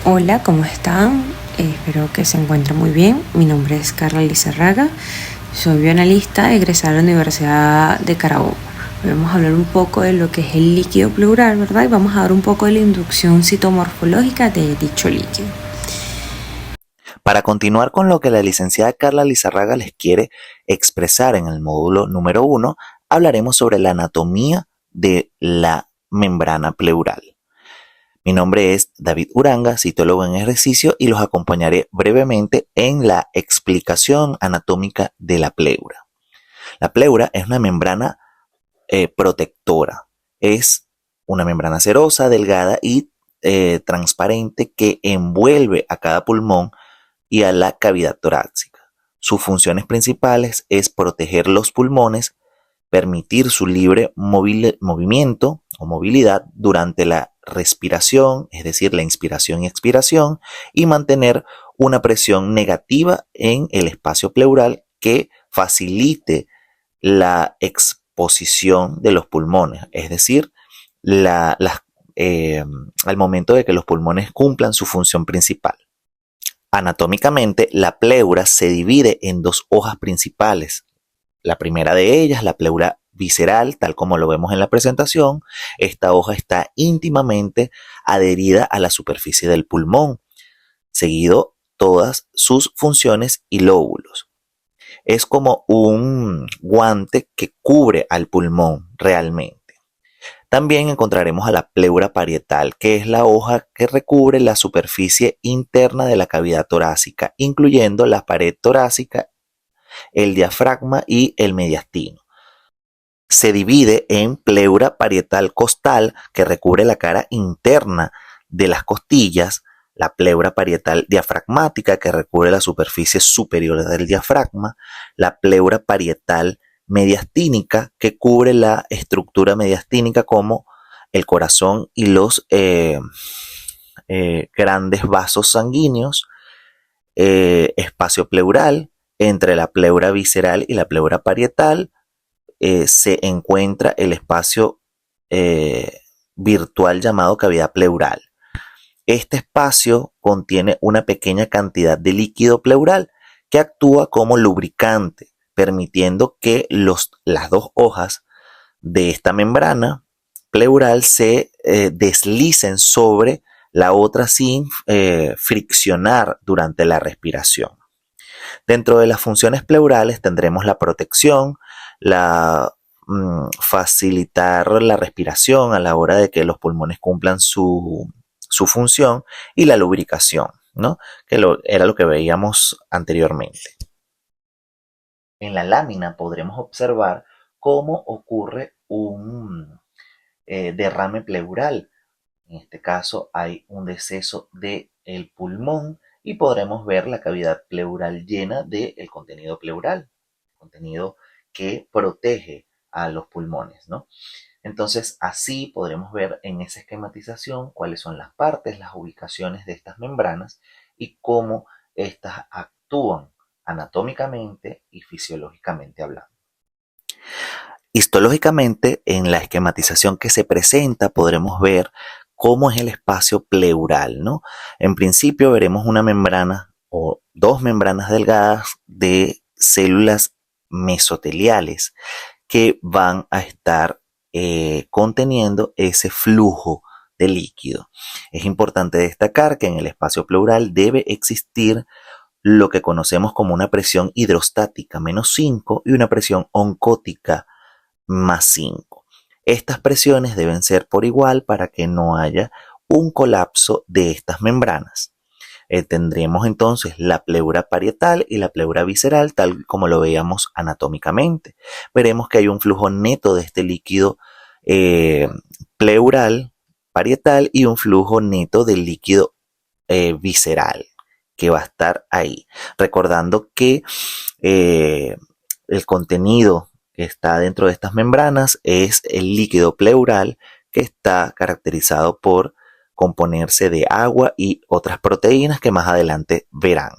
Hola, ¿cómo están? Espero que se encuentren muy bien. Mi nombre es Carla Lizarraga, soy bioanalista egresada de la Universidad de Carabobo. Hoy vamos a hablar un poco de lo que es el líquido pleural, ¿verdad? Y vamos a dar un poco de la inducción citomorfológica de dicho líquido. Para continuar con lo que la licenciada Carla Lizarraga les quiere expresar en el módulo número 1, hablaremos sobre la anatomía de la membrana pleural. Mi nombre es David Uranga, citólogo en ejercicio, y los acompañaré brevemente en la explicación anatómica de la pleura. La pleura es una membrana protectora. Es una membrana serosa, delgada y transparente que envuelve a cada pulmón y a la cavidad torácica. Sus funciones principales es proteger los pulmones, permitir su libre movimiento o movilidad durante la respiración, es decir, la inspiración y expiración, y mantener una presión negativa en el espacio pleural que facilite la exposición de los pulmones, es decir, la, la, al momento de que los pulmones cumplan su función principal. Anatómicamente, la pleura se divide en dos hojas principales. La primera de ellas, la pleura visceral, tal como lo vemos en la presentación. Esta hoja está íntimamente adherida a la superficie del pulmón, seguido todas sus funciones y lóbulos. Es como un guante que cubre al pulmón realmente. También encontraremos a la pleura parietal, que es la hoja que recubre la superficie interna de la cavidad torácica, incluyendo la pared torácica, el diafragma y el mediastino. Se divide en pleura parietal costal, que recubre la cara interna de las costillas, la pleura parietal diafragmática, que recubre la superficie superior del diafragma, la pleura parietal mediastínica, que cubre la estructura mediastínica como el corazón y los grandes vasos sanguíneos, espacio pleural. Entre la pleura visceral y la pleura parietal se encuentra el espacio virtual llamado cavidad pleural. Este espacio contiene una pequeña cantidad de líquido pleural que actúa como lubricante, permitiendo que las dos hojas de esta membrana pleural se deslicen sobre la otra sin friccionar durante la respiración. Dentro de las funciones pleurales tendremos la protección, la facilitar la respiración a la hora de que los pulmones cumplan su función, y la lubricación, ¿no? Era lo que veíamos anteriormente. En la lámina podremos observar cómo ocurre un derrame pleural. En este caso hay un deceso del pulmón y podremos ver la cavidad pleural llena del contenido pleural, contenido que protege a los pulmones, ¿no? Entonces, así podremos ver en esa esquematización cuáles son las partes, las ubicaciones de estas membranas y cómo éstas actúan anatómicamente y fisiológicamente hablando. Histológicamente, en la esquematización que se presenta, podremos ver cómo es el espacio pleural, ¿no? En principio veremos una membrana o dos membranas delgadas de células mesoteliales que van a estar conteniendo ese flujo de líquido. Es importante destacar que en el espacio pleural debe existir lo que conocemos como una presión hidrostática -5 y una presión oncótica +5. Estas presiones deben ser por igual para que no haya un colapso de estas membranas. Tendremos entonces la pleura parietal y la pleura visceral, tal como lo veíamos anatómicamente. Veremos que hay un flujo neto de este líquido pleural parietal y un flujo neto del líquido visceral que va a estar ahí. Recordando que el contenido que está dentro de estas membranas es el líquido pleural, que está caracterizado por componerse de agua y otras proteínas que más adelante verán.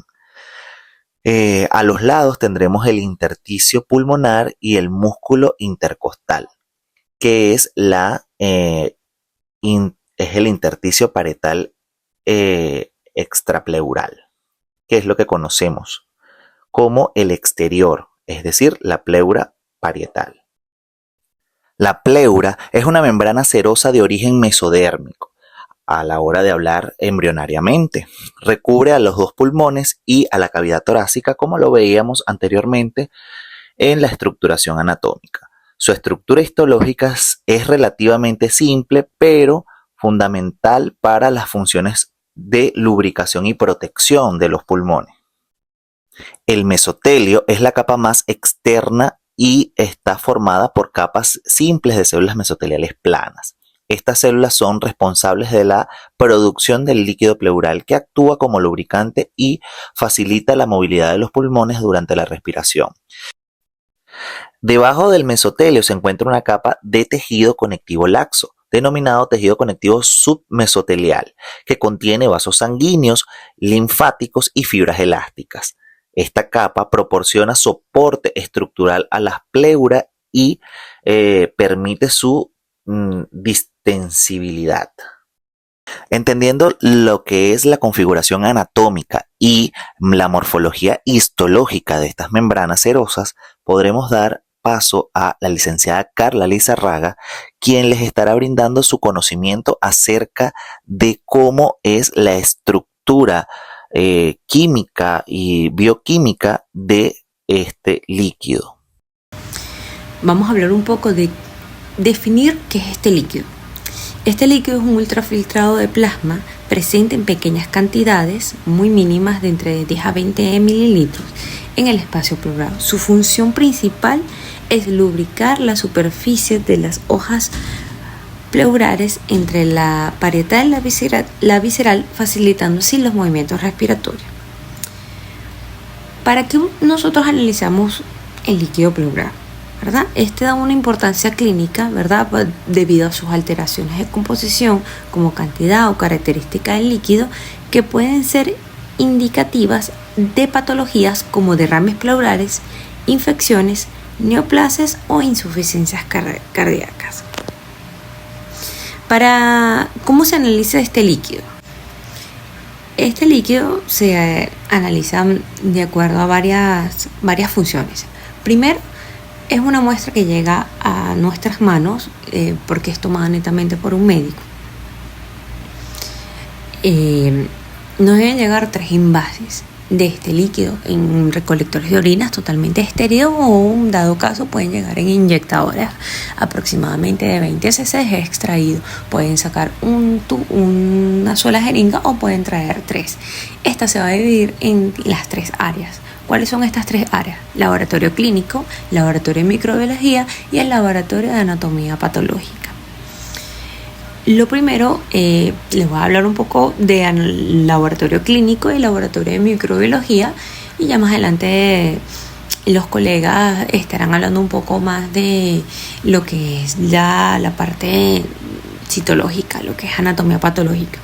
A los lados tendremos el intersticio pulmonar y el músculo intercostal, que es es el intersticio parietal extrapleural, que es lo que conocemos como el exterior, es decir, la pleura parietal. La pleura es una membrana serosa de origen mesodérmico a la hora de hablar embrionariamente. Recubre a los dos pulmones y a la cavidad torácica, como lo veíamos anteriormente en la estructuración anatómica. Su estructura histológica es relativamente simple, pero fundamental para las funciones de lubricación y protección de los pulmones. El mesotelio es la capa más externa y está formada por capas simples de células mesoteliales planas. Estas células son responsables de la producción del líquido pleural que actúa como lubricante y facilita la movilidad de los pulmones durante la respiración. Debajo del mesotelio se encuentra una capa de tejido conectivo laxo, denominado tejido conectivo submesotelial, que contiene vasos sanguíneos, linfáticos y fibras elásticas. Esta capa proporciona soporte estructural a la pleura y permite su distensibilidad. Entendiendo lo que es la configuración anatómica y la morfología histológica de estas membranas serosas, podremos dar paso a la licenciada Carla Lizarraga, quien les estará brindando su conocimiento acerca de cómo es la estructura química y bioquímica de este líquido. Vamos a hablar un poco de definir qué es este líquido. Este líquido es un ultrafiltrado de plasma presente en pequeñas cantidades muy mínimas de entre 10 a 20 mililitros en el espacio pleural. Su función principal es lubricar la superficie de las hojas pleurales entre la parietal y la visceral, facilitando así los movimientos respiratorios. ¿Para qué nosotros analizamos el líquido pleural? ¿Verdad? Este da una importancia clínica, ¿verdad? Debido a sus alteraciones de composición como cantidad o característica del líquido que pueden ser indicativas de patologías como derrames pleurales, infecciones, neoplasias o insuficiencias cardíacas. ¿Cómo se analiza este líquido? Este líquido se analiza de acuerdo a varias funciones. Primero, es una muestra que llega a nuestras manos porque es tomada netamente por un médico. Nos deben llegar 3 envases de este líquido en recolectores de orinas totalmente estéreos o, en dado caso, pueden llegar en inyectadoras aproximadamente de 20 cc extraído. Pueden sacar una sola jeringa o pueden traer 3. Esta se va a dividir en las 3 áreas. ¿Cuáles son estas 3 áreas? Laboratorio clínico, laboratorio de microbiología y el laboratorio de anatomía patológica. Lo primero, les voy a hablar un poco del laboratorio clínico y laboratorio de microbiología, y ya más adelante los colegas estarán hablando un poco más de lo que es la parte citológica, lo que es anatomía patológica.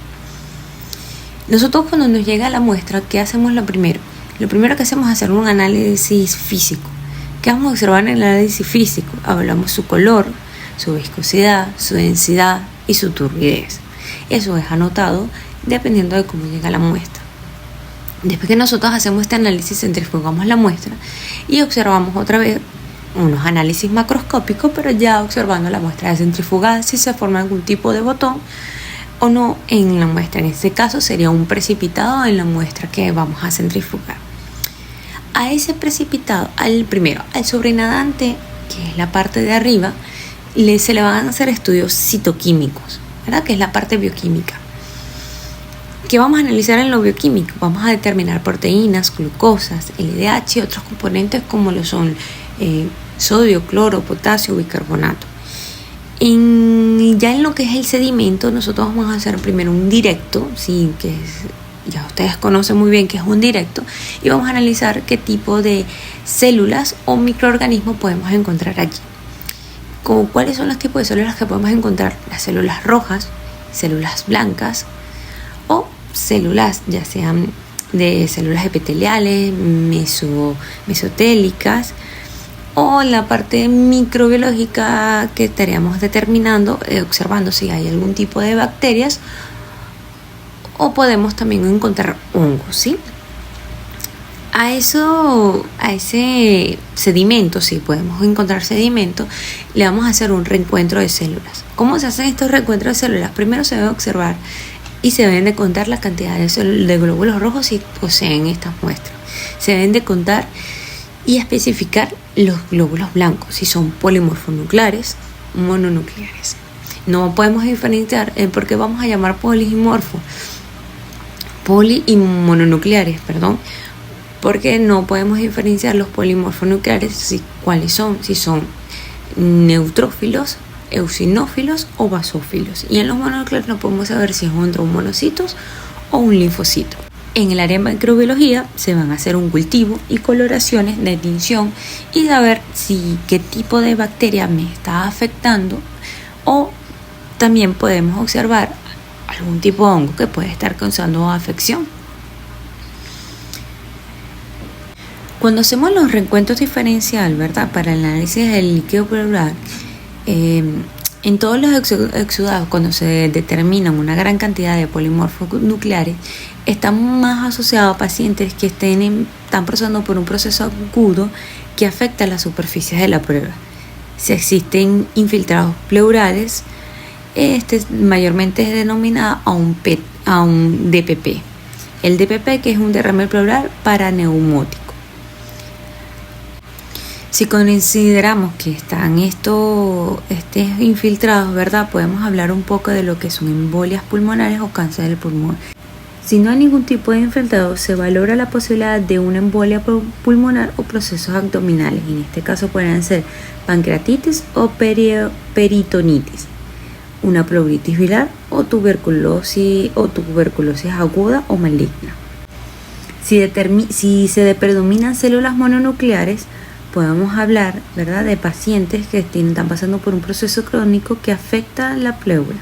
Nosotros, cuando nos llega la muestra, ¿qué hacemos lo primero? Lo primero que hacemos es hacer un análisis físico. ¿Qué vamos a observar en el análisis físico? Hablamos su color, su viscosidad, su densidad y su turbidez. Eso es anotado dependiendo de cómo llega la muestra. Después que nosotros hacemos este análisis, centrifugamos la muestra y observamos otra vez unos análisis macroscópicos, pero ya observando la muestra centrifugada, si se forma algún tipo de botón o no en la muestra. En este caso sería un precipitado en la muestra que vamos a centrifugar. A ese precipitado, al sobrenadante, que es la parte de arriba, se le van a hacer estudios citoquímicos, ¿verdad? Que es la parte bioquímica. ¿Qué vamos a analizar en lo bioquímico? Vamos a determinar proteínas, glucosas, LDH y otros componentes como lo son sodio, cloro, potasio, bicarbonato. Ya en lo que es el sedimento, nosotros vamos a hacer primero un directo, ¿sí? Ya ustedes conocen muy bien que es un directo, y vamos a analizar qué tipo de células o microorganismos podemos encontrar allí. ¿Cuáles son los tipos de células que podemos encontrar? Las células rojas, células blancas o células ya sean de células epiteliales, mesotélicas, o la parte microbiológica que estaríamos determinando, observando si hay algún tipo de bacterias o podemos también encontrar hongos, ¿sí? A ese sedimento, si podemos encontrar sedimento, le vamos a hacer un reencuentro de células. ¿Cómo se hacen estos reencuentros de células? Primero se debe observar y se deben de contar la cantidad de glóbulos rojos si poseen estas muestras. Se deben de contar y especificar los glóbulos blancos, si son polimorfonucleares, mononucleares. No podemos diferenciar porque vamos a llamar polimorfo, poli y mononucleares, porque no podemos diferenciar los polimorfonucleares cuáles son, si son neutrófilos, eosinófilos o basófilos. Y en los mononucleares no podemos saber si es entre un monocitos o un linfocito. En el área de microbiología se van a hacer un cultivo y coloraciones de tinción y saber qué tipo de bacteria me está afectando, o también podemos observar algún tipo de hongo que puede estar causando afección. Cuando hacemos los reencuentros diferencial, ¿verdad?, para el análisis del líquido pleural, en todos los exudados, cuando se determinan una gran cantidad de polimorfonucleares, están más asociados a pacientes que están pasando por un proceso agudo que afecta las superficies de la prueba. Si existen infiltrados pleurales, mayormente es denominado a un DPP. El DPP, que es un derrame pleural paraneumótico. Si consideramos que están estos infiltrados, ¿verdad?, podemos hablar un poco de lo que son embolias pulmonares o cáncer del pulmón. Si no hay ningún tipo de infiltrado, se valora la posibilidad de una embolia pulmonar o procesos abdominales. En este caso pueden ser pancreatitis o peritonitis, una pleuritis viral o tuberculosis aguda o maligna. Si se predominan células mononucleares, podemos hablar, ¿verdad?, de pacientes que están pasando por un proceso crónico que afecta la pleura.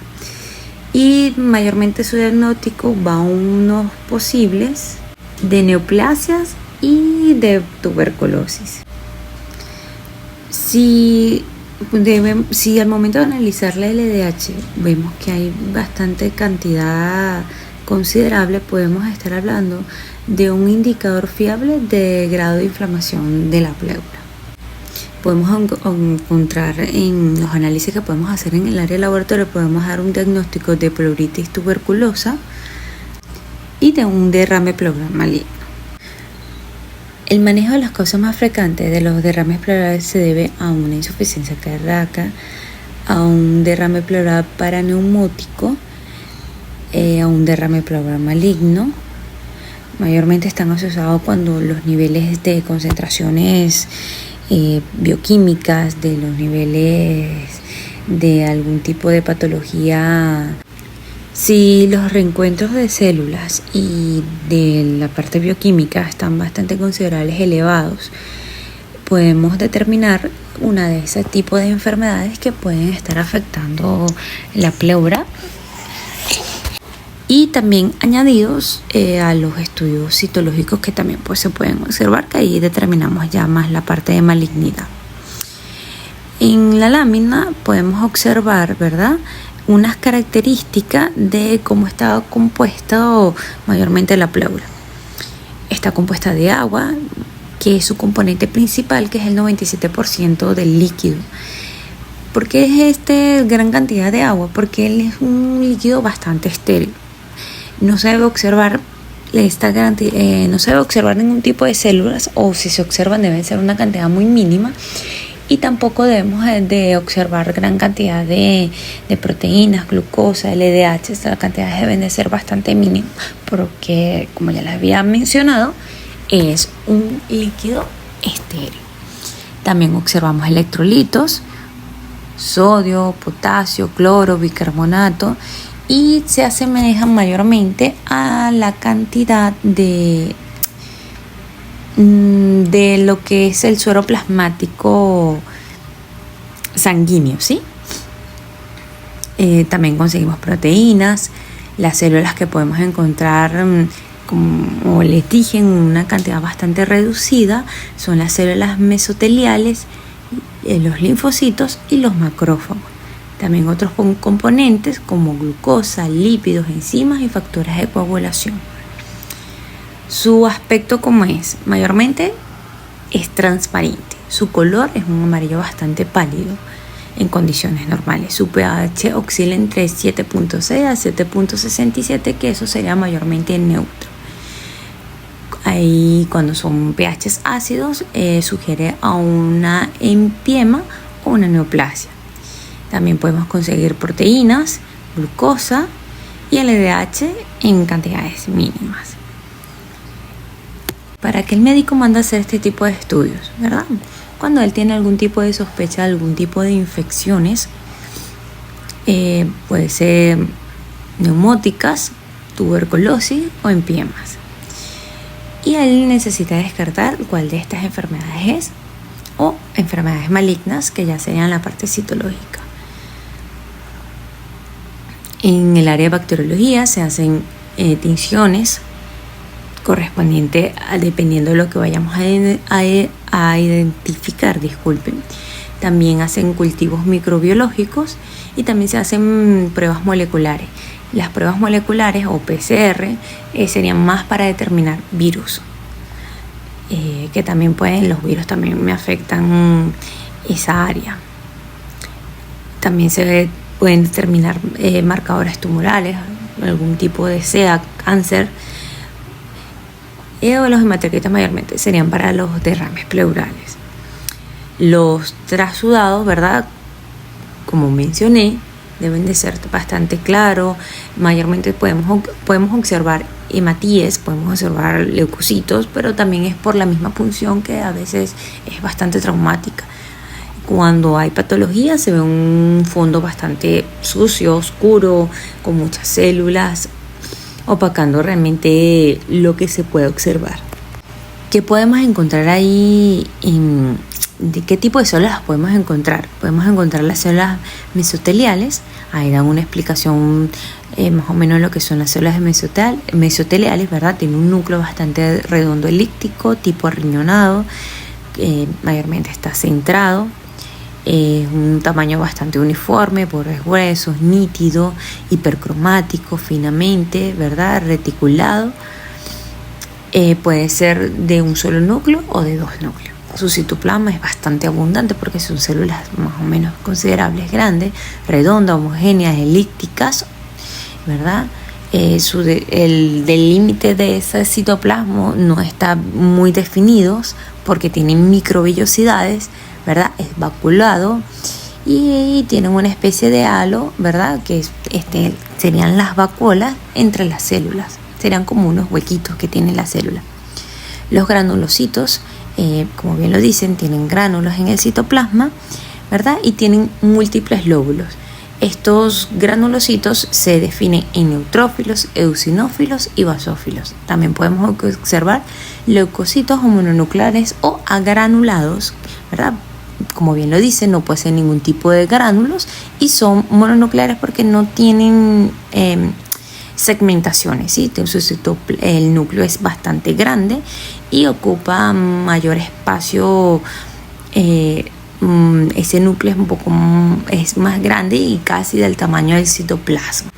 Y mayormente su diagnóstico va a unos posibles de neoplasias y de tuberculosis. Si al momento de analizar la LDH vemos que hay bastante cantidad considerable, podemos estar hablando de un indicador fiable de grado de inflamación de la pleura. Podemos encontrar en los análisis que podemos hacer en el área de laboratorio, podemos dar un diagnóstico de pleuritis tuberculosa y de un derrame pleural maligno. El manejo de las causas más frecuentes de los derrames pleurales se debe a una insuficiencia cardíaca, a un derrame pleural paraneumótico, a un derrame pleural maligno. Mayormente están asociados cuando los niveles de concentraciones bioquímicas, de los niveles de algún tipo de patología. Si los reencuentros de células y de la parte bioquímica están bastante considerables elevados, podemos determinar una de ese tipo de enfermedades que pueden estar afectando la pleura. Y también añadidos a los estudios citológicos que también se pueden observar, que ahí determinamos ya más la parte de malignidad. En la lámina podemos observar, ¿verdad?, unas características de cómo está compuesta mayormente la pleura. Está compuesta de agua, que es su componente principal, que es el 97% del líquido. ¿Por qué es gran cantidad de agua? Porque él es un líquido bastante estéril. No se debe observar ningún tipo de células, o si se observan deben ser una cantidad muy mínima, y tampoco debemos de observar gran cantidad de proteínas, glucosa, LDH. Estas cantidades deben de ser bastante mínimas porque, como ya les había mencionado, es un líquido estéril. También observamos electrolitos, sodio, potasio, cloro, bicarbonato, y se asemejan mayormente a la cantidad de lo que es el suero plasmático sanguíneo, ¿sí? También conseguimos proteínas, las células que podemos encontrar, como les dije, en una cantidad bastante reducida, son las células mesoteliales, los linfocitos y los macrófagos. También otros componentes como glucosa, lípidos, enzimas y factores de coagulación. Su aspecto, ¿cómo es? Mayormente es transparente. Su color es un amarillo bastante pálido en condiciones normales. Su pH oscila entre 7.6 a 7.67, que eso sería mayormente neutro. Ahí, cuando son pHs ácidos, sugiere a una empiema o una neoplasia. También podemos conseguir proteínas, glucosa y LDH en cantidades mínimas. ¿Para qué el médico manda hacer este tipo de estudios, verdad? Cuando él tiene algún tipo de sospecha, algún tipo de infecciones, puede ser neumóticas, tuberculosis o empiemas. Y él necesita descartar cuál de estas enfermedades es, o enfermedades malignas, que ya serían la parte citológica. En el área de bacteriología se hacen tinciones correspondiente dependiendo de lo que vayamos a identificar, También hacen cultivos microbiológicos y también se hacen pruebas moleculares. Las pruebas moleculares o PCR serían más para determinar virus, que también los virus también me afectan esa área. También se pueden determinar marcadores tumorales, algún tipo de SEA, cáncer, o los hematocritos mayormente serían para los derrames pleurales. Los trasudados, ¿verdad? Como mencioné, deben de ser bastante claros. Mayormente podemos observar hematíes, podemos observar leucocitos, pero también es por la misma punción que a veces es bastante traumática. Cuando hay patología se ve un fondo bastante sucio, oscuro, con muchas células, opacando realmente lo que se puede observar. ¿Qué podemos encontrar ahí? ¿De qué tipo de células podemos encontrar? Podemos encontrar las células mesoteliales. Ahí dan una explicación más o menos de lo que son las células mesoteliales, ¿verdad? Tiene un núcleo bastante redondo elíptico, tipo riñonado, mayormente está centrado. Un tamaño bastante uniforme, bordes gruesos, nítido, hipercromático, finamente, ¿verdad? Reticulado. Puede ser de un solo núcleo o de dos núcleos. Su citoplasma es bastante abundante porque son células más o menos considerables, grandes, redondas, homogéneas, elípticas, ¿verdad? El límite de ese citoplasma no está muy definido porque tienen microvellosidades, ¿verdad? Es vaculado y tienen una especie de halo, ¿verdad? Que serían las vacuolas entre las células. Serían como unos huequitos que tiene la célula. Los granulocitos, como bien lo dicen, tienen gránulos en el citoplasma, ¿verdad? Y tienen múltiples lóbulos. Estos granulocitos se definen en neutrófilos, eosinófilos y basófilos. También podemos observar leucocitos o mononucleares o agranulados, ¿verdad? Como bien lo dice, no poseen ningún tipo de gránulos y son mononucleares porque no tienen segmentaciones, ¿sí? El núcleo es bastante grande y ocupa mayor espacio. Ese núcleo es más grande y casi del tamaño del citoplasma.